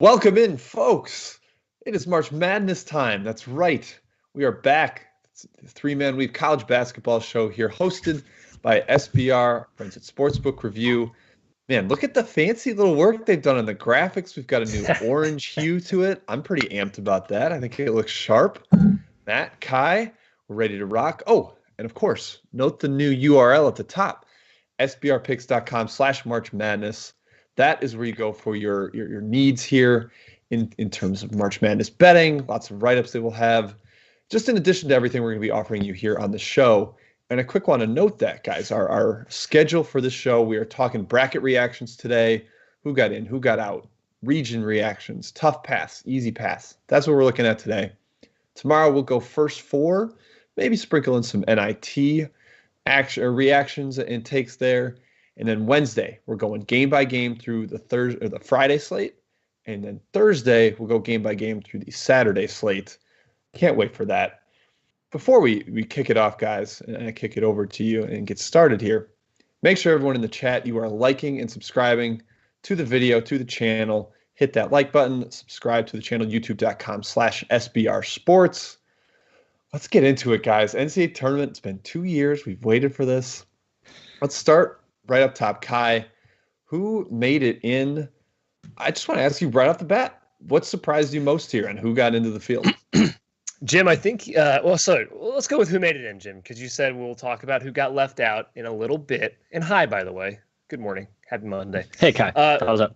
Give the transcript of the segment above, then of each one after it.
Welcome in, folks. It is March Madness time. That's right. We are back. It's the three-man weave college basketball show here, hosted by SBR, Friends at Sportsbook Review. Man, look at the fancy little work they've done on the graphics. We've got a new orange hue to it. I'm pretty amped about that. I think it looks sharp. Matt, Ky, we're ready to rock. Oh, and of course, note the new URL at the top, sbrpicks.com/March Madness. That is where you go for your needs here in terms of March Madness betting, lots of write-ups they will have, just in addition to everything we're going to be offering you here on the show. And a quick one to note that, guys, our schedule for this show, we are talking bracket reactions today, who got in, who got out, region reactions, tough pass, easy pass. That's what we're looking at today. Tomorrow we'll go first four, maybe sprinkle in some NIT action or reactions and takes there. And then Wednesday, we're going game by game through the Friday slate. And then Thursday, we'll go game by game through the Saturday slate. Can't wait for that. Before we kick it off, guys, and I kick it over to you and get started here, make sure everyone in the chat, you are liking and subscribing to the video, to the channel. Hit that like button, subscribe to the channel, youtube.com/SBR Sports. Let's get into it, guys. NCAA tournament, it's been 2 years. We've waited for this. Let's start right up top. Ky, who made it in? I just want to ask you right off the bat, what surprised you most here and who got into the field? Jim, I think, let's go with who made it in, Jim, because you said we'll talk about who got left out in a little bit. And hi, by the way. Good morning. Happy Monday. Hey, Ky. How's up?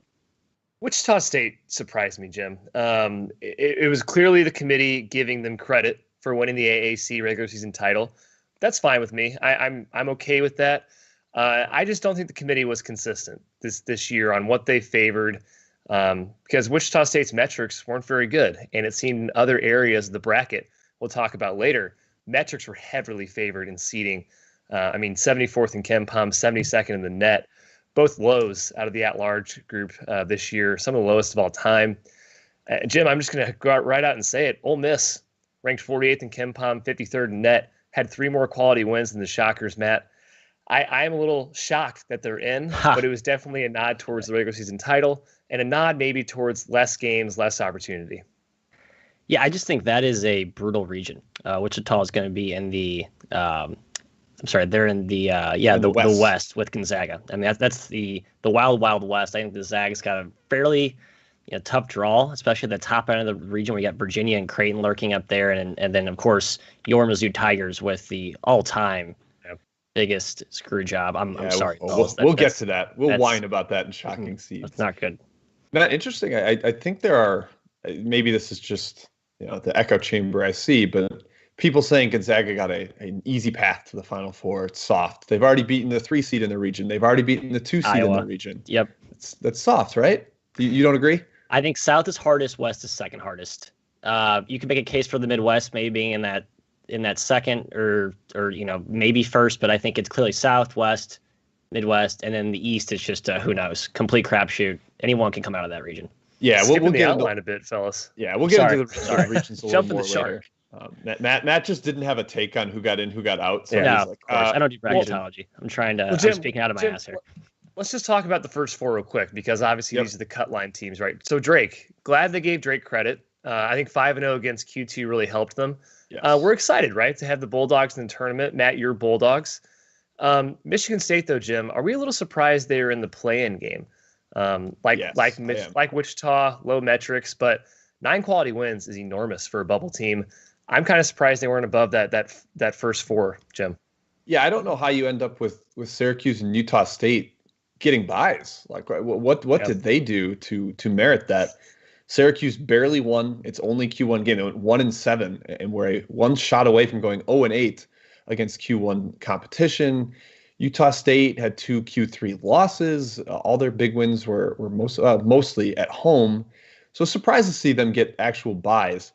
Wichita State surprised me, Jim. It was clearly the committee giving them credit for winning the AAC regular season title. That's fine with me. I'm okay with that. I just don't think the committee was consistent this year on what they favored because Wichita State's metrics weren't very good. And it seemed in other areas of the bracket we'll talk about later, metrics were heavily favored in seeding. 74th in KenPom, 72nd in the net, both lows out of the at-large group this year, some of the lowest of all time. Jim, I'm just going to go right out and say it. Ole Miss ranked 48th in KenPom, 53rd in net, had 3 more quality wins than the Shockers, Matt. I am a little shocked that they're in, but it was definitely a nod towards the regular season title and a nod maybe towards less games, less opportunity. Yeah, I just think that is a brutal region. Wichita is going to be in the they're in the West with Gonzaga. I mean, that's the wild, wild West. I think the Zag's got a fairly tough draw, especially at the top end of the region. We got Virginia and Creighton lurking up there, and then, of course, your Mizzou Tigers with the all-time biggest screw job. I'm sorry. We'll get to that. We'll whine about that in shocking seeds. That's not good. Not interesting. I think there are, maybe this is just the echo chamber I see, but people saying Gonzaga got an easy path to the Final Four. It's soft. They've already beaten the 3 seed in the region. They've already beaten the 2 seed in the region. Yep. That's soft, right? You don't agree? I think South is hardest, West is second hardest. You can make a case for the Midwest maybe being in that second or maybe first, but I think it's clearly South, West, Midwest, and then the East is just who knows, complete crapshoot. Anyone can come out of that region. Yeah, we'll get outline a bit, fellas. Yeah, we'll get into the regions a little more later. Matt just didn't have a take on who got in, who got out. So yeah, of course. I don't do bracketology. I'm trying to. I'm speaking out of my ass here. Let's just talk about the first 4 real quick because obviously these are the cut line teams, right? So Drake, glad they gave Drake credit. I think 5-0 against Q2 really helped them. Yes. We're excited, right, to have the Bulldogs in the tournament. Matt, your Bulldogs. Michigan State, though, Jim, are we a little surprised they were in the play-in game? Like Wichita, low metrics, but 9 quality wins is enormous for a bubble team. I'm kind of surprised they weren't above that first 4, Jim. Yeah, I don't know how you end up with Syracuse and Utah State getting buys. Like, what did they do to merit that? Syracuse barely won its only Q1 game. They went 1-7 and were one shot away from going 0-8 against Q1 competition. Utah State had 2 Q3 losses. All their big wins were mostly at home. So surprised to see them get actual buys.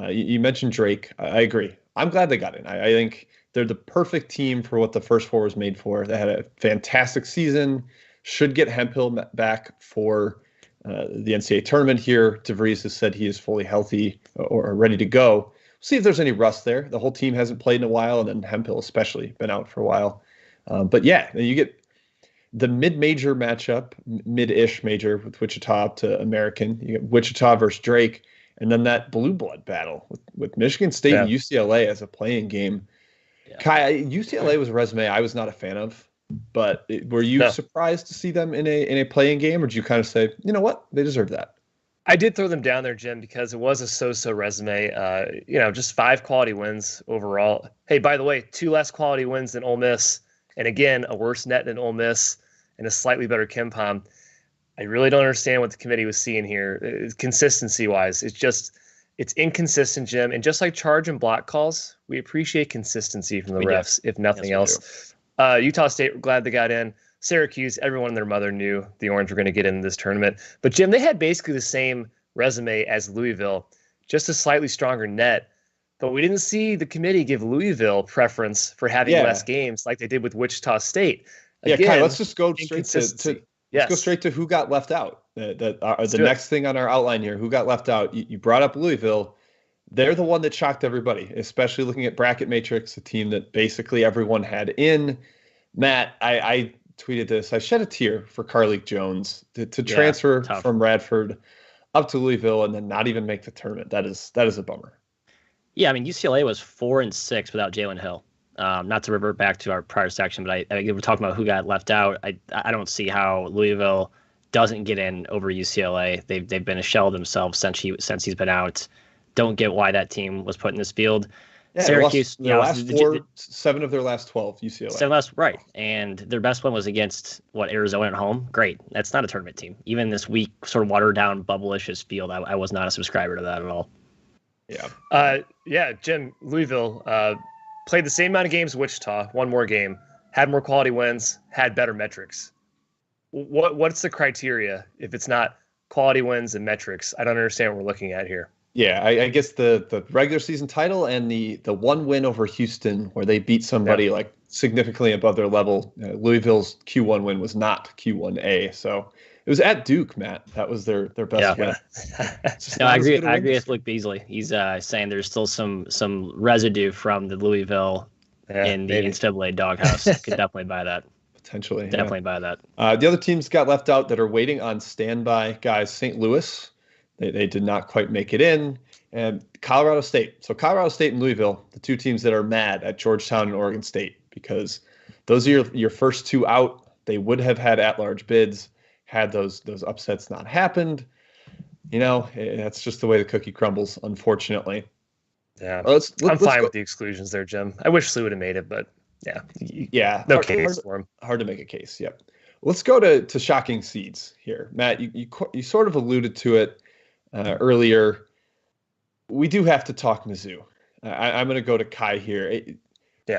You mentioned Drake. I agree. I'm glad they got in. I think they're the perfect team for what the first 4 was made for. They had a fantastic season. Should get Hemphill back for the NCAA tournament here. DeVries has said he is fully healthy or ready to go. See if there's any rust there. The whole team hasn't played in a while, and then Hemphill especially been out for a while. But yeah, you get the mid-major matchup, mid-ish major with Wichita up to American. You got Wichita versus Drake, and then that blue blood battle with Michigan State and UCLA as a playing game. Yeah. Ky, UCLA was a resume I was not a fan of, but were you surprised to see them in a playing game, or did you kind of say, you know what, they deserve that? I did throw them down there, Jim, because it was a so-so resume. Just 5 quality wins overall. Hey, by the way, 2 less quality wins than Ole Miss, and again, a worse net than Ole Miss and a slightly better KenPom. I really don't understand what the committee was seeing here, consistency-wise. It's inconsistent, Jim. And just like charge and block calls, we appreciate consistency from the refs, if nothing else. Utah State, we're glad they got in. Syracuse, everyone and their mother knew the Orange were going to get in this tournament. But, Jim, they had basically the same resume as Louisville, just a slightly stronger net. But we didn't see the committee give Louisville preference for having less games like they did with Wichita State. Again, Kai, let's just go straight go straight to who got left out. The next thing on our outline here, who got left out. You brought up Louisville. They're the one that shocked everybody, especially looking at Bracket Matrix, a team that basically everyone had in. Matt, I tweeted this. I shed a tear for Carleek Jones to transfer from Radford up to Louisville and then not even make the tournament. That is a bummer. Yeah, I mean, UCLA was 4-6 without Jalen Hill. Not to revert back to our prior section, but we're talking about who got left out. I don't see how Louisville doesn't get in over UCLA. They've been a shell of themselves since he's been out. Don't get why that team was put in this field. Yeah, Syracuse, seven of their last 12 UCLA. Right. And their best one was against Arizona at home. Great. That's not a tournament team. Even this weak, sort of watered down, bubble-ish field, I was not a subscriber to that at all. Yeah. Jim, Louisville played the same amount of games as Wichita, one more game, had more quality wins, had better metrics. What's the criteria if it's not quality wins and metrics? I don't understand what we're looking at here. Yeah, I guess the regular season title and the one win over Houston where they beat somebody like significantly above their level. Louisville's Q1 win was not Q1A, so it was at Duke, Matt. That was their best win. No, I agree with Luke Beasley. He's saying there's still some residue from the Louisville in the NCAA doghouse. Could definitely buy that. Potentially. Definitely buy that. The other teams got left out that are waiting on standby, guys. St. Louis, they did not quite make it in. And Colorado State. So Colorado State and Louisville, the two teams that are mad at Georgetown and Oregon State, because those are your first two out. They would have had at-large bids had those upsets not happened. That's just the way the cookie crumbles, unfortunately. Yeah, I'm fine with the exclusions there, Jim. I wish Slee would have made it, but no case for him. Hard to make a case. Yep. Let's go to shocking seeds here, Matt. You sort of alluded to it earlier. We do have to talk Mizzou. I'm going to go to Ky here.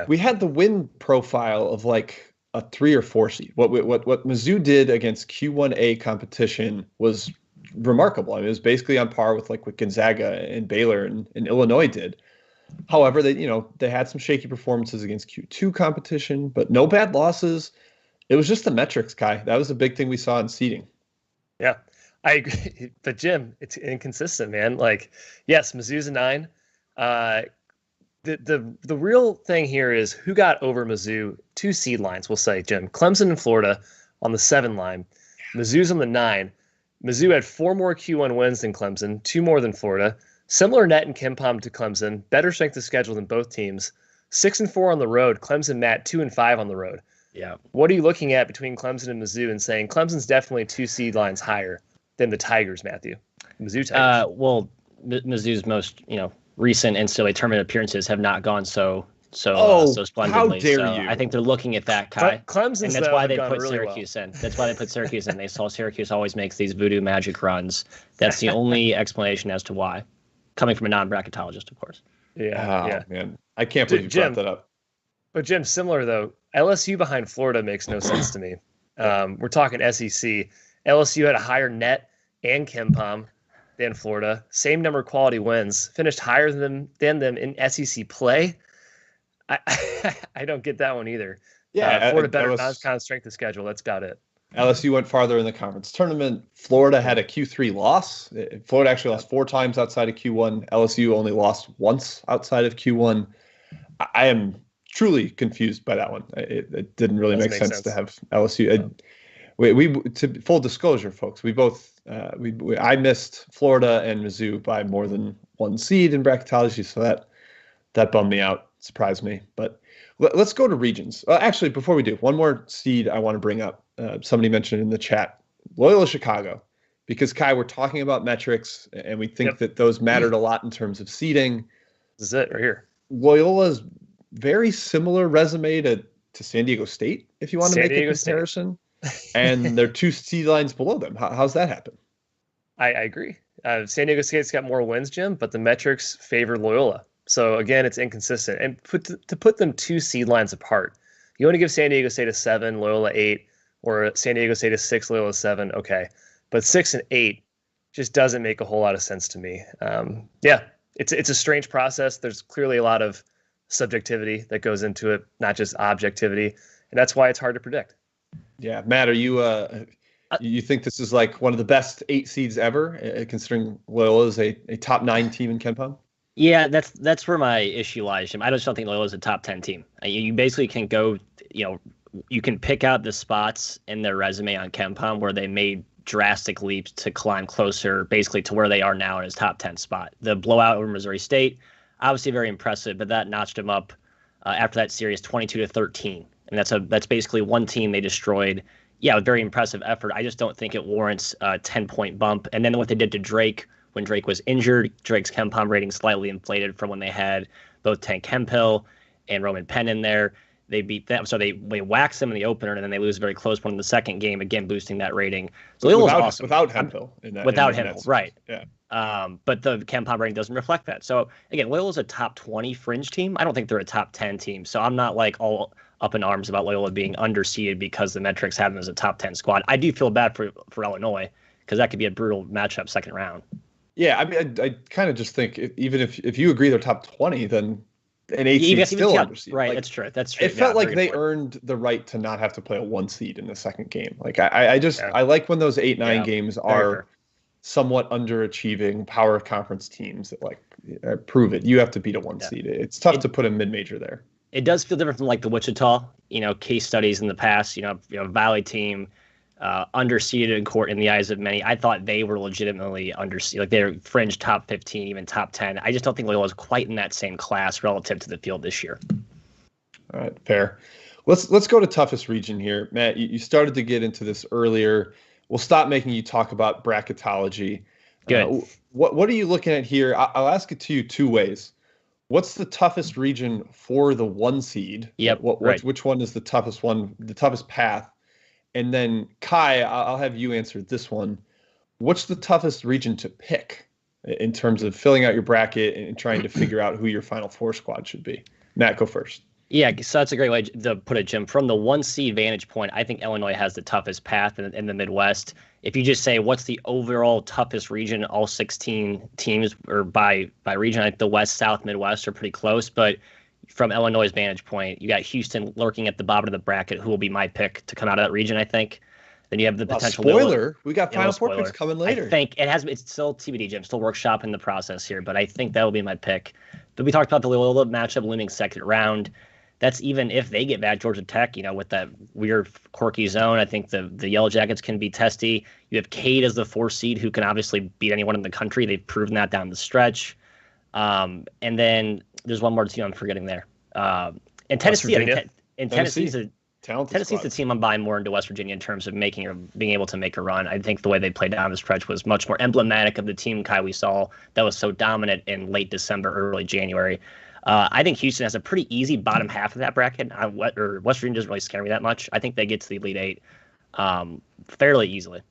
We had the win profile of like a 3 or 4 seed. What Mizzou did against Q1A competition was remarkable. I mean, it was basically on par with what Gonzaga and Baylor and Illinois did. However, they had some shaky performances against Q2 competition, but no bad losses. It was just the metrics, Ky. That was the big thing we saw in seeding. Yeah, I agree. But Jim, it's inconsistent, man. Yes, Mizzou's a 9. The real thing here is who got over Mizzou. 2 seed lines, we'll say, Jim. Clemson and Florida on the 7 line. Mizzou's on the 9. Mizzou had 4 more Q1 wins than Clemson, 2 more than Florida. Similar net and KenPom to Clemson. Better strength of schedule than both teams. 6-4 on the road. Clemson, Matt, 2-5 on the road. Yeah. What are you looking at between Clemson and Mizzou and saying Clemson's definitely 2 seed lines higher than the Tigers, Matthew? Mizzou Tigers. Mizzou's most recent NCAA tournament appearances have not gone so splendidly. How dare you? I think they're looking at that, Ky. Clemson's, and that's why they put really Syracuse in. That's why they put Syracuse in. They saw Syracuse always makes these voodoo magic runs. That's the only explanation as to why. Coming from a non-bracketologist, of course. Yeah. Man. I can't believe you brought that up. But Jim, similar though, LSU behind Florida makes no sense to me. We're talking SEC. LSU had a higher net and KenPom than Florida. Same number of quality wins. Finished higher than them in SEC play. I don't get that one either. Yeah, Florida better non-con strength of schedule. That's about it. LSU went farther in the conference tournament. Florida had a Q3 loss. Florida actually lost 4 times outside of Q1. LSU only lost once outside of Q1. I am truly confused by that one. It didn't really make sense to have LSU. To full disclosure, folks, we both I missed Florida and Mizzou by more than one seed in bracketology, so that bummed me out, surprised me. But let's go to regions. Actually, before we do, one more seed I want to bring up. Somebody mentioned in the chat, Loyola Chicago, because Ky, we're talking about metrics, and we think that those mattered a lot in terms of seeding. This is it right here. Loyola's very similar resume to San Diego State, if you want to make a comparison. And they're 2 seed lines below them. How's that happen? I agree. San Diego State's got more wins, Jim, but the metrics favor Loyola. So again, it's inconsistent. And to put them 2 seed lines apart, you want to give San Diego State a 7, Loyola 8, or San Diego State a 6, Loyola 7. Okay, but 6 and 8 just doesn't make a whole lot of sense to me. It's a strange process. There's clearly a lot of subjectivity that goes into it, not just objectivity, and that's why it's hard to predict. Yeah, Matt, are you you think this is like one of the best 8 seeds ever, considering Loyola is a top 9 team in KenPom? Yeah, that's where my issue lies, Jim. I just don't think Loyola is a top 10 team. You basically can go, you can pick out the spots in their resume on KenPom where they made drastic leaps to climb closer, basically to where they are now in his top 10 spot. The blowout over Missouri State, obviously very impressive, but that notched him up after that series 22-13. And that's basically one team they destroyed. Yeah, with very impressive effort. I just don't think it warrants a 10-point bump. And then what they did to Drake when Drake was injured, Drake's KenPom rating slightly inflated from when they had both Tank Hemphill and Roman Penn in there. They beat them, so they waxed them in the opener, and then they lose a very close one in the second game, again boosting that rating. So Loyola's awesome. Without Hemphill. Without Hemphill, right. Yeah. But the KenPom rating doesn't reflect that. So again, Loyola's a top 20 fringe team. I don't think they're a top 10 team. So I'm not like all up in arms about Loyola being underseeded because the metrics have them as a top 10 squad. I do feel bad for Illinois because that could be a brutal matchup second round. Yeah, I mean, I kind of just think even if you agree they're top 20, then an 8 seed is still underseeded. Right, that's true. That's true. It felt like they earned the right to not have to play a 1 seed in the second game. Like I like when those 8-9 games are somewhat underachieving power of conference teams that like prove it. You have to beat a 1 seed. It's tough to put a mid-major there. It does feel different from like the Wichita, case studies in the past, Valley team, underseeded in court in the eyes of many. I thought they were legitimately underseeded, like they're fringe top 15, even top 10. I just don't think Loyola is quite in that same class relative to the field this year. All right, fair. Let's go to toughest region here. Matt, you started to get into this earlier. We'll stop making you talk about bracketology. Good. What are you looking at here? I'll ask it to you 2 ways. What's the toughest region for the 1 seed? Yep. Which one is the toughest one, the toughest path? And then Ky, I'll have you answer this one. What's the toughest region to pick in terms of filling out your bracket and trying to figure out who your Final Four squad should be? Matt, go first. Yeah, so that's a great way to put it, Jim. From the 1 seed vantage point, I think Illinois has the toughest path in the Midwest. If you just say what's the overall toughest region, all 16 teams or by region, I think the West, South, Midwest are pretty close. But from Illinois' vantage point, you got Houston lurking at the bottom of the bracket, who will be my pick to come out of that region, I think. Then you have the potential. Spoiler, we got Final Four picks coming later. I think it's still TBD, Jim. Still workshopping the process here, but I think that will be my pick. But we talked about the Loyola matchup looming second round. That's even if they get back Georgia Tech, with that weird quirky zone. I think the Yellow Jackets can be testy. You have Cade as the 4 seed who can obviously beat anyone in the country. They've proven that down the stretch. And then there's one more team I'm forgetting there. And Tennessee. Tennessee's the team I'm buying more into West Virginia in terms of being able to make a run. I think the way they played down the stretch was much more emblematic of the team, Ky, we saw that was so dominant in late December, early January. I think Houston has a pretty easy bottom half of that bracket. West Virginia doesn't really scare me that much. I think they get to the Elite 8 fairly easily.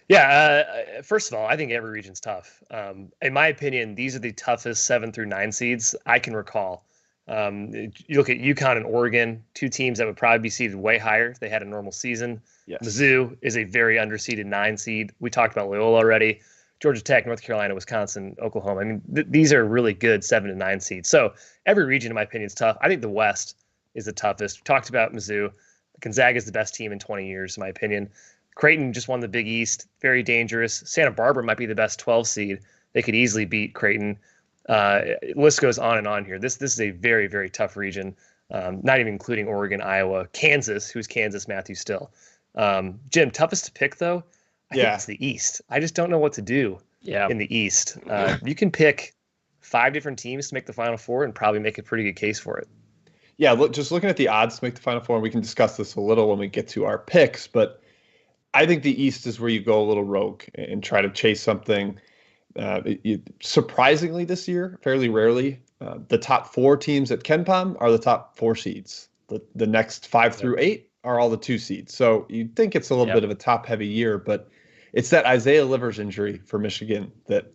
Yeah, first of all, I think every region's tough. In my opinion, these are the toughest 7 through 9 seeds I can recall. You look at UConn and Oregon, 2 teams that would probably be seeded way higher if they had a normal season. Yes. Mizzou is a very underseeded 9 seed. We talked about Loyola already. Georgia Tech, North Carolina, Wisconsin, Oklahoma. I mean, these are really good 7 to 9 seeds. So every region, in my opinion, is tough. I think the West is the toughest. We talked about Mizzou. Gonzaga is the best team in 20 years, in my opinion. Creighton just won the Big East. Very dangerous. Santa Barbara might be the best 12 seed. They could easily beat Creighton. List goes on and on here. This is a very, very tough region. Not even including Oregon, Iowa, Kansas. Who's Kansas? Matthew Still. Jim, toughest to pick though. I think it's the East. I just don't know what to do. In the East, you can pick 5 different teams to make the Final Four and probably make a pretty good case for it. Yeah, just looking at the odds to make the Final Four, and we can discuss this a little when we get to our picks, but I think the East is where you go a little rogue and try to chase something. Surprisingly this year, fairly rarely, the top 4 teams at KenPom are the top 4 seeds. The next 5 through 8 are all the 2 seeds. So you'd think it's a little bit of a top-heavy year, but it's that Isaiah Livers injury for Michigan that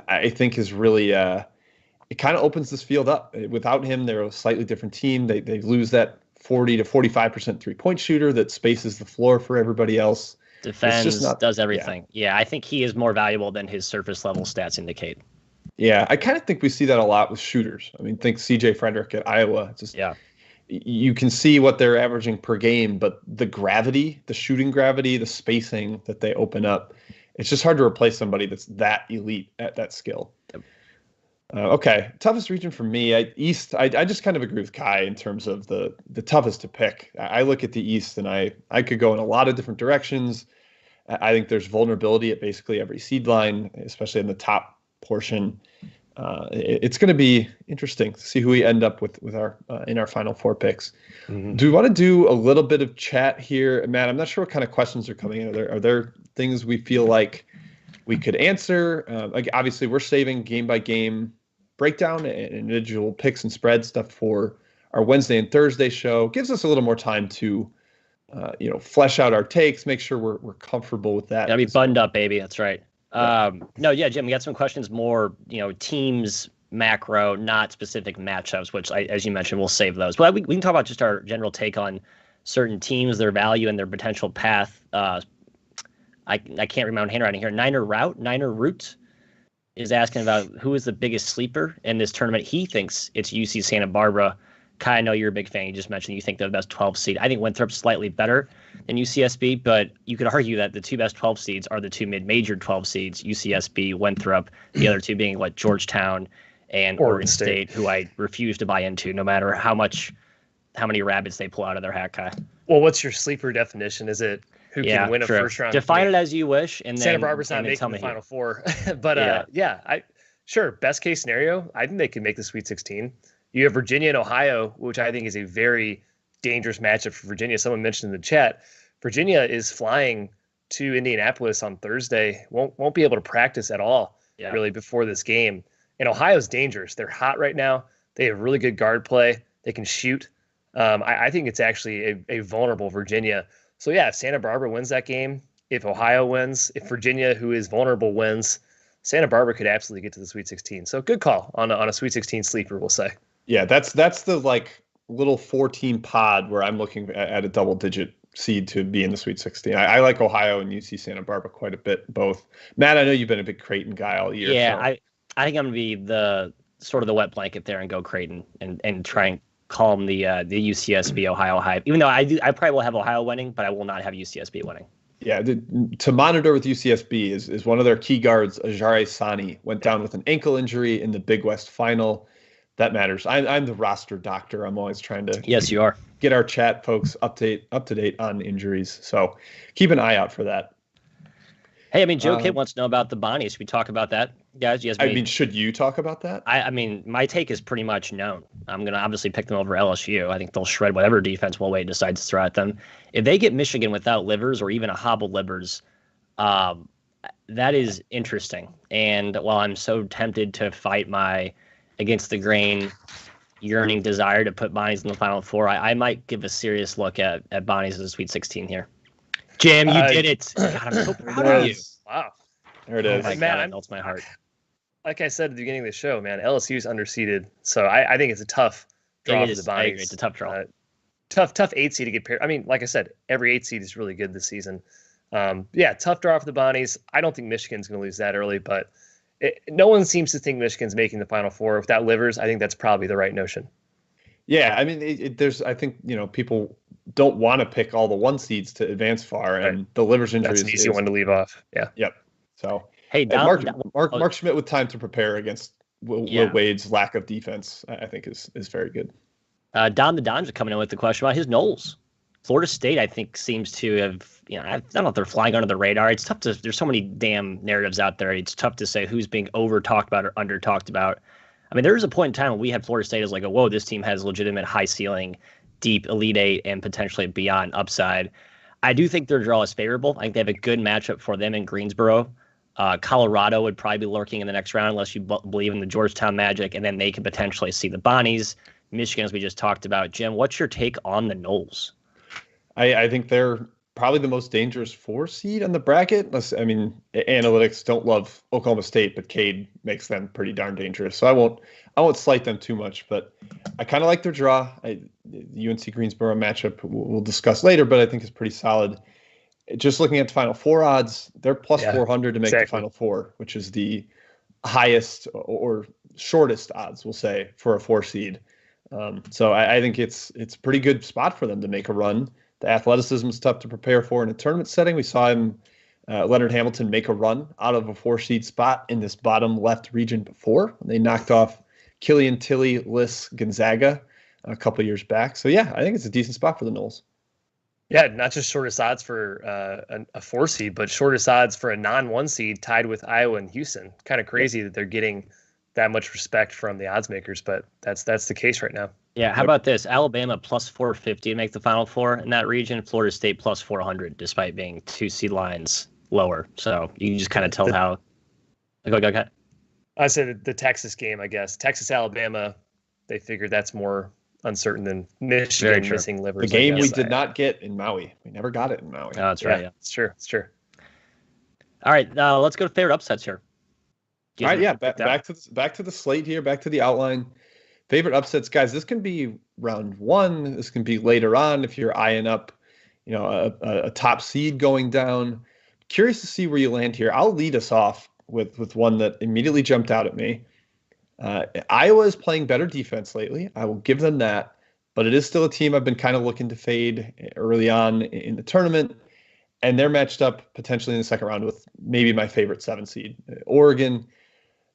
I think is really it kind of opens this field up. Without him, they're a slightly different team. They lose that 40 to 45% three-point shooter that spaces the floor for everybody else. Defends, does everything. Yeah, I think he is more valuable than his surface-level stats indicate. Yeah, I kind of think we see that a lot with shooters. I mean, think C.J. Frederick at Iowa. You can see what they're averaging per game, but the gravity, the shooting gravity, the spacing that they open up, it's just hard to replace somebody that's that elite at that skill. Yep. Okay, toughest region for me, East. I just kind of agree with Ky in terms of the toughest to pick. I look at the East and I could go in a lot of different directions. I think there's vulnerability at basically every seed line, especially in the top portion. It's going to be interesting to see who we end up with our in our Final Four picks. Mm-hmm. Do we want to do a little bit of chat here, Matt? I'm not sure what kind of questions are coming in. Are there things we feel like we could answer? Like obviously, we're saving game by game breakdown and individual picks and spread stuff for our Wednesday and Thursday show. Gives us a little more time to flesh out our takes, make sure we're comfortable with that. Gotta be buttoned up, baby. That's right. Jim, we got some questions more, teams, macro, not specific matchups, which as you mentioned, we'll save those. But we can talk about just our general take on certain teams, their value and their potential path. I can't read my own handwriting here. Niner Root is asking about who is the biggest sleeper in this tournament. He thinks it's UC Santa Barbara. Ky, I know you're a big fan. You just mentioned you think they're the best 12 seed. I think Winthrop's slightly better than UCSB, but you could argue that the 2 best 12 seeds are the 2 mid-major 12 seeds, UCSB, Winthrop, the other 2 being Georgetown and Oregon State, who I refuse to buy into no matter how many rabbits they pull out of their hat, Ky. Well, what's your sleeper definition? Is it who can win a first round? Define it as you wish. And then Santa Barbara's not making the Final Four. But sure, best case scenario, I think they can make the Sweet 16. You have Virginia and Ohio, which I think is a very dangerous matchup for Virginia. Someone mentioned in the chat, Virginia is flying to Indianapolis on Thursday. Won't be able to practice at all, really, before this game. And Ohio's dangerous. They're hot right now. They have really good guard play. They can shoot. I think it's actually a vulnerable Virginia. So, if Santa Barbara wins that game, if Ohio wins, if Virginia, who is vulnerable, wins, Santa Barbara could absolutely get to the Sweet 16. So, good call on a Sweet 16 sleeper, we'll say. Yeah, that's the little 4-team pod where I'm looking at a double-digit seed to be in the Sweet 16. I like Ohio and UC Santa Barbara quite a bit, both. Matt, I know you've been a big Creighton guy all year. Yeah, so. I think I'm going to be the sort of the wet blanket there and go Creighton and try and calm the UCSB Ohio hype. Even though I probably will have Ohio winning, but I will not have UCSB winning. Yeah, to monitor with UCSB is one of their key guards, Ajare Sani, went down with an ankle injury in the Big West final. That matters. I'm the roster doctor. I'm always trying to you are get our chat folks up to date on injuries. So keep an eye out for that. Hey, Joe Kidd wants to know about the Bonnies. Should we talk about that, guys? Yes. Should you talk about that? My take is pretty much known. I'm going to obviously pick them over LSU. I think they'll shred whatever defense Will Wade decides to throw at them. If they get Michigan without Livers or even a hobbled Livers, that is interesting. And while I'm so tempted to fight my against the grain yearning desire to put Bonnies in the Final Four, I might give a serious look at Bonnies as a Sweet 16 here. Jim, you did it. God, I'm so proud of you. Wow. There it is. My God, it melts my heart. Like I said at the beginning of the show, man, LSU's underseeded. So I think it's a tough draw for the Bonnies. I agree. It's a tough draw. Tough 8 seed to get paired. Like I said, every 8 seed is really good this season. Tough draw for the Bonnies. I don't think Michigan's going to lose that early, but no one seems to think Michigan's making the Final Four. Without Livers, I think that's probably the right notion. Yeah, there's I think people don't want to pick all the 1 seeds to advance far, and the Livers injury is an easy one to leave off. Yeah. Yep. So hey, Mark Schmidt with time to prepare against Will Wade's lack of defense, I think, is very good. Don the Don's coming in with the question about his Knowles. Florida State, I think, seems to have, I don't know if they're flying under the radar. It's tough there's so many damn narratives out there. It's tough to say who's being over talked about or under talked about. I mean, there was a point in time when we had Florida State as like, whoa, this team has legitimate high ceiling, deep Elite Eight, and potentially beyond upside. I do think their draw is favorable. I think they have a good matchup for them in Greensboro. Colorado would probably be lurking in the next round unless you believe in the Georgetown Magic, and then they could potentially see the Bonnies. Michigan, as we just talked about. Jim, what's your take on the Noles? I think they're probably the most dangerous 4 seed on the bracket. I mean, analytics don't love Oklahoma State, but Cade makes them pretty darn dangerous. So I won't slight them too much, but I kind of like their draw. UNC Greensboro matchup we'll discuss later, but I think is pretty solid. Just looking at the Final Four odds, they're plus 400 to make the Final Four, which is the highest or shortest odds, we'll say, for a 4 seed. So I think it's a pretty good spot for them to make a run. The athleticism is tough to prepare for in a tournament setting. We saw him, Leonard Hamilton, make a run out of a 4 seed spot in this bottom left region before. They knocked off Killian Tilly, Liss, Gonzaga a couple years back. So yeah, I think it's a decent spot for the Noles. Yeah, not just shortest odds for a 4 seed, but shortest odds for a non-1 seed tied with Iowa and Houston. Kind of crazy that they're getting that much respect from the odds makers, but that's the case right now. Yeah, how about this? Alabama plus 450 to make the Final Four in that region. Florida State plus 400, despite being 2 seed lines lower. So you can just kind of tell how. Go ahead. I said the Texas game, I guess. Texas, Alabama, they figured that's more uncertain than Michigan missing livers. The game we did not get in Maui. We never got it in Maui. Oh, that's right. Yeah, it's true. It's true. All right, let's go to favorite upsets here. All right, yeah, back to the slate here, back to the outline. Favorite upsets, guys. This can be round 1. This can be later on if you're eyeing up, a top seed going down. Curious to see where you land here. I'll lead us off with one that immediately jumped out at me. Iowa is playing better defense lately. I will give them that, but it is still a team I've been kind of looking to fade early on in the tournament, and they're matched up potentially in the second round with maybe my favorite 7 seed, Oregon.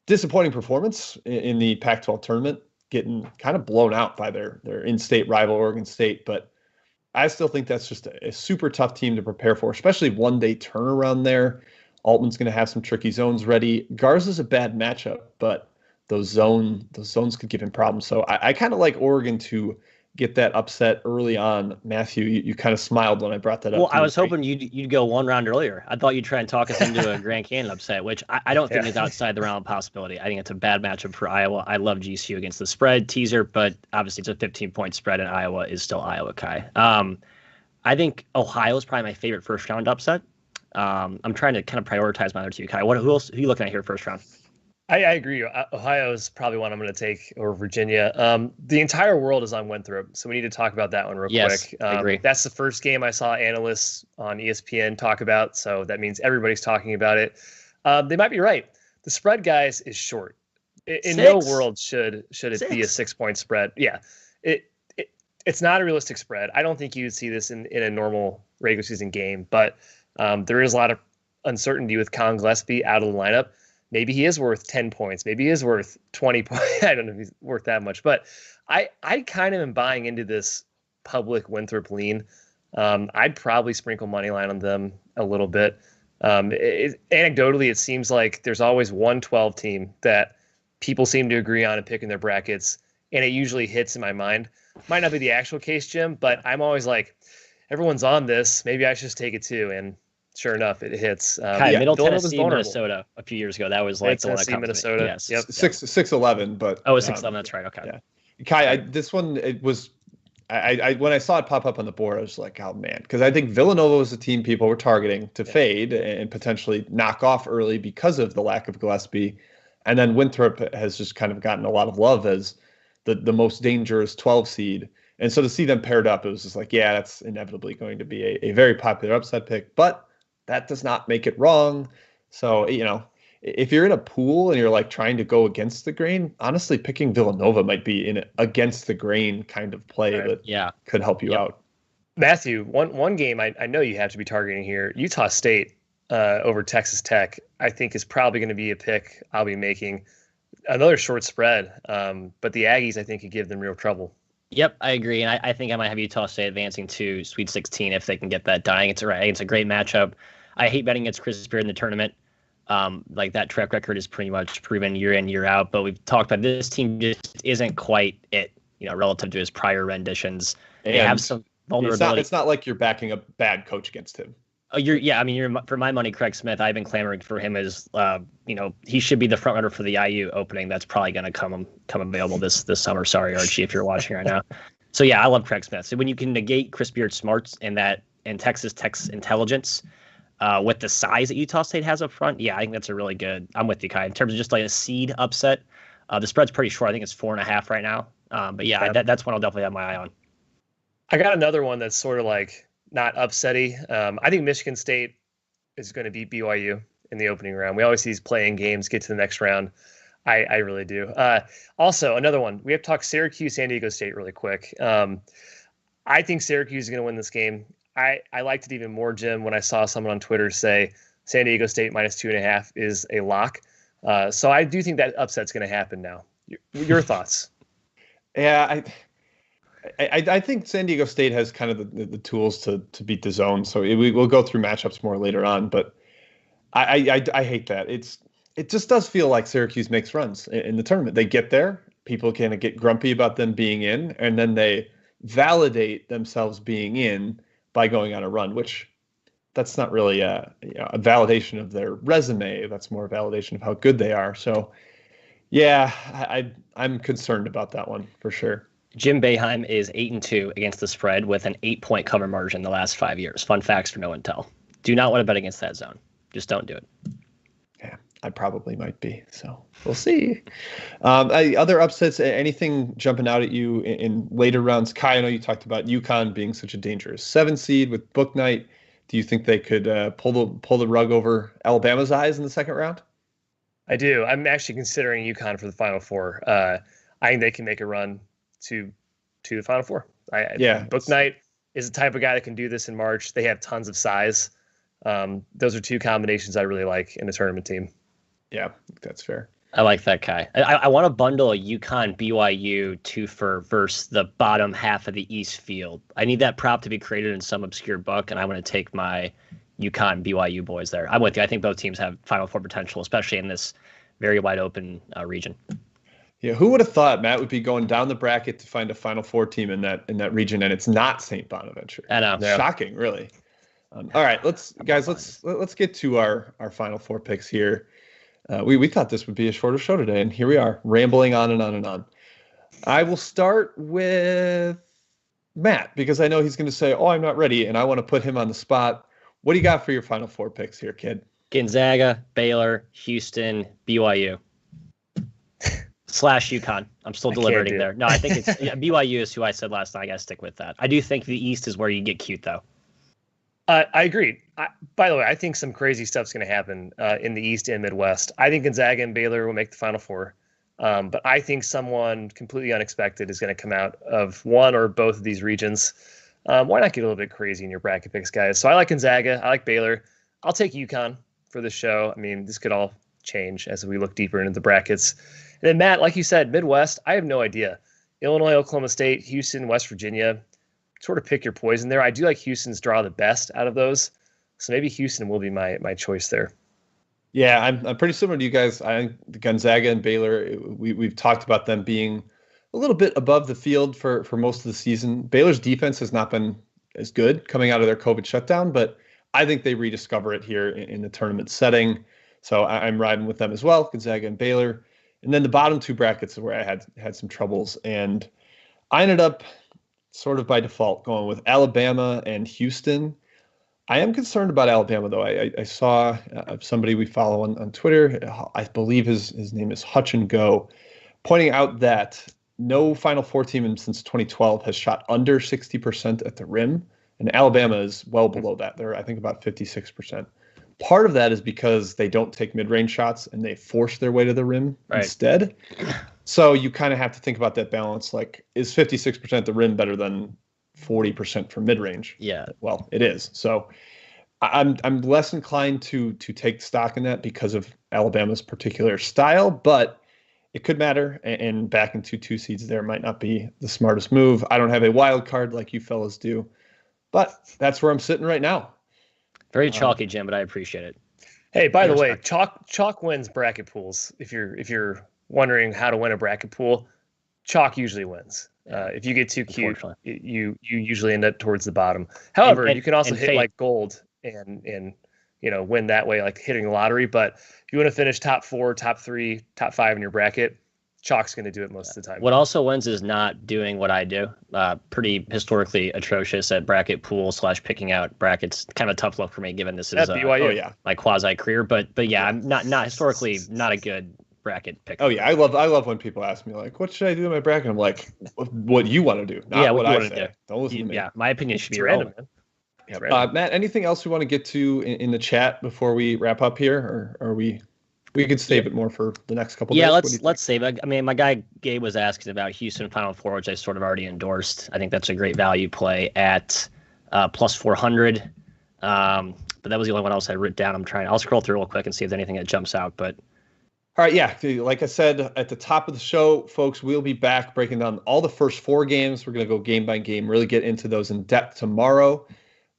Disappointing performance in the Pac-12 tournament, getting kind of blown out by their in-state rival Oregon State, but I still think that's just a super tough team to prepare for, especially one-day turnaround there. Altman's going to have some tricky zones ready. Garza's a bad matchup, but those zones could give him problems. So I kind of like Oregon to get that upset early on. Matthew, you kind of smiled when I brought that up. Well, I was hoping you'd go 1 round earlier. I thought you'd try and talk us into a Grand Canyon upset, which I don't think is outside the realm of possibility. I think it's a bad matchup for Iowa. I love GCU against the spread teaser, but obviously it's a 15-point spread, and Iowa is still Iowa, Ky. I think Ohio is probably my favorite first round upset. I'm trying to kind of prioritize my other 2, Ky. Who else? Who are you looking at here first round? I agree. Ohio is probably one I'm going to take over Virginia. The entire world is on Winthrop, so we need to talk about that one real quick. I agree. That's the first game I saw analysts on ESPN talk about, so that means everybody's talking about it. They might be right. The spread, guys, is short. In no world should it be a 6-point spread. Yeah, it's not a realistic spread. I don't think you would see this in a normal regular season game, but there is a lot of uncertainty with Colin Gillespie out of the lineup. Maybe he is worth 10 points. Maybe he is worth 20 points. I don't know if he's worth that much, but I kind of am buying into this public Winthrop lean. I'd probably sprinkle money line on them a little bit. Anecdotally, it seems like there's always one 12 team that people seem to agree on and pick in their brackets, and it usually hits in my mind. Might not be the actual case, Jim, but I'm always like, everyone's on this. Maybe I should just take it too. And sure enough, it hits. Middle Tennessee, Minnesota a few years ago. That was like the one that comes Minnesota. Yes. Yep. 6-11, but oh, 6-11. That's right. Okay. Yeah. Ky, this one, it was. I when I saw it pop up on the board, I was like, oh man, because I think Villanova was the team people were targeting to fade and potentially knock off early because of the lack of Gillespie, and then Winthrop has just kind of gotten a lot of love as the most dangerous 12 seed. And so to see them paired up, it was just like, yeah, that's inevitably going to be a very popular upset pick, but that does not make it wrong. So, if you're in a pool and you're like trying to go against the grain, honestly, picking Villanova might be in against the grain kind of play that could help you out. Matthew, one game I know you have to be targeting here, Utah State over Texas Tech, I think is probably going to be a pick I'll be making. another short spread. But the Aggies, I think, could give them real trouble. Yep, I agree, and I think I might have Utah State advancing to Sweet 16 if they can get that dying. It's a great matchup. I hate betting against Chris Beard in the tournament. Like that track record is pretty much proven year in, year out. But we've talked about this team just isn't quite it, relative to his prior renditions. They have some vulnerability. It's not like you're backing a bad coach against him. Oh, you're for my money, Craig Smith. I've been clamoring for him as, he should be the front runner for the IU opening. That's probably going to come available this summer. Sorry, Archie, if you're watching right now. So yeah, I love Craig Smith. So when you can negate Chris Beard's smarts and Texas Tech's intelligence, with the size that Utah State has up front, yeah, I think that's a really good. I'm with you, Ky. In terms of just like a seed upset, the spread's pretty short. I think it's 4.5 right now. But yeah, that's one I'll definitely have my eye on. I got another one that's sort of like not upsetty. I think Michigan State is going to beat BYU in the opening round. We always see these playing games get to the next round. I really do. Also, another one. We have to talk Syracuse, San Diego State really quick. I think Syracuse is going to win this game. I liked it even more, Jim, when I saw someone on Twitter say San Diego State -2.5 is a lock. So I do think that upset's going to happen now. Your thoughts? Yeah, I think San Diego State has kind of the tools to beat the zone. So we'll go through matchups more later on. But I hate that. It just does feel like Syracuse makes runs in the tournament. They get there. People kind of get grumpy about them being in, and then they validate themselves being in by going on a run, which that's not really a validation of their resume. That's more a validation of how good they are. So, yeah, I'm concerned about that one for sure. Jim Boeheim is 8-2 against the spread with an 8-point cover margin the last 5 years. Fun facts for no one tell. Do not want to bet against that zone. Just don't do it. Yeah, I probably might be. So we'll see. Other upsets, anything jumping out at you in later rounds? Ky, I know you talked about UConn being such a dangerous 7 seed with Book Night. Do you think they could pull the rug over Alabama's eyes in the second round? I do. I'm actually considering UConn for the Final Four. I think they can make a run to the Final Four. Book Night is the type of guy that can do this in March. They have tons of size. Those are two combinations I really like in a tournament team. Yeah, that's fair. I like that, Ky. I want to bundle a UConn BYU versus the bottom half of the East field. I need that prop to be created in some obscure book, and I want to take my UConn BYU boys there. I'm with you. I think both teams have Final Four potential, especially in this very wide open region. Yeah, who would have thought Matt would be going down the bracket to find a Final Four team in that region, and it's not St. Bonaventure. I know. Shocking, really. All right, let's get to our Final Four picks here. We thought this would be a shorter show today, and here we are, rambling on and on and on. I will start with Matt because I know he's going to say, "Oh, I'm not ready," and I want to put him on the spot. What do you got for your Final Four picks here, kid? Gonzaga, Baylor, Houston, BYU. / UConn. I'm still deliberating there. No, I think it's BYU is who I said last night. I got to stick with that. I do think the East is where you get cute, though. I agree. By the way, I think some crazy stuff's going to happen in the East and Midwest. I think Gonzaga and Baylor will make the Final Four. But I think someone completely unexpected is going to come out of one or both of these regions. Why not get a little bit crazy in your bracket picks, guys? So I like Gonzaga. I like Baylor. I'll take UConn for the show. I mean, this could all change as we look deeper into the brackets. And then, Matt, like you said, Midwest, I have no idea. Illinois, Oklahoma State, Houston, West Virginia. Sort of pick your poison there. I do like Houston's draw the best out of those. So maybe Houston will be my choice there. Yeah, I'm pretty similar to you guys. I think Gonzaga and Baylor, we've talked about them being a little bit above the field for most of the season. Baylor's defense has not been as good coming out of their COVID shutdown, but I think they rediscover it here in the tournament setting. So I'm riding with them as well, Gonzaga and Baylor. And then the bottom two brackets are where I had some troubles. And I ended up sort of by default going with Alabama and Houston. I am concerned about Alabama, though. I saw somebody we follow on Twitter, I believe his name is Hutch and Go, pointing out that no Final Four team since 2012 has shot under 60% at the rim, and Alabama is well below that. They're, I think, about 56%. Part of that is because they don't take mid-range shots and they force their way to the rim instead. So you kind of have to think about that balance. Like, is 56% at the rim better than 40% for mid-range? Yeah. Well, it is. So I'm less inclined to take stock in that because of Alabama's particular style. But it could matter. And backing 2 seeds there might not be the smartest move. I don't have a wild card like you fellas do, but that's where I'm sitting right now. Very chalky, Jim, but I appreciate it. Hey, by the way, chalk wins bracket pools. If you're wondering how to win a bracket pool, chalk usually wins. If you get too cute, you usually end up towards the bottom. However, you can also hit like gold and win that way, like hitting the lottery. But if you want to finish top 4, top 3, top 5 in your bracket, chalk's going to do it most of the time. What also wins is not doing what I do. Pretty historically atrocious at bracket pool / picking out brackets. Kind of a tough look for me, given this is my quasi career. But yeah, I'm not historically not a good bracket picker. Oh yeah, I love when people ask me like, what should I do in my bracket? I'm like, what you want to do, not what I say. Don't listen to me. Yeah, my opinion should be random. Matt, anything else we want to get to in the chat before we wrap up here, or we could save it more for the next couple days? Yeah, let's save it. I mean, my guy Gabe was asking about Houston Final Four, which I sort of already endorsed. I think that's a great value play at plus 400. But that was the only one else I wrote down. I'll scroll through real quick and see if there's anything that jumps out. But all right, yeah, like I said at the top of the show, folks, we'll be back breaking down all the first 4 games. We're going to go game by game, really get into those in depth tomorrow.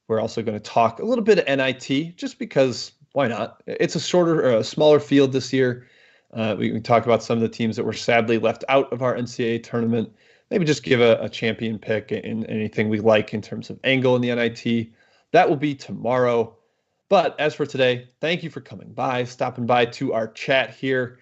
We're also going to talk a little bit of NIT, just because why not? It's a smaller field this year. We can talk about some of the teams that were sadly left out of our NCAA tournament. Maybe just give a champion pick and anything we like in terms of angle in the NIT. That will be tomorrow. But as for today, thank you for coming by, stopping by to our chat here.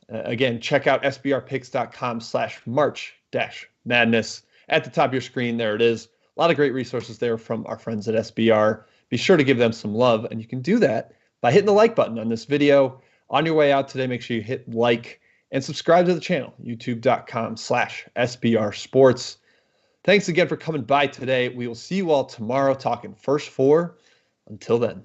Again, check out sbrpicks.com/March-Madness. At the top of your screen, there it is. A lot of great resources there from our friends at SBR. Be sure to give them some love, and you can do that by hitting the like button on this video. On your way out today, make sure you hit like and subscribe to the channel, youtube.com/SBR Sports. Thanks again for coming by today. We will see you all tomorrow talking first 4. Until then.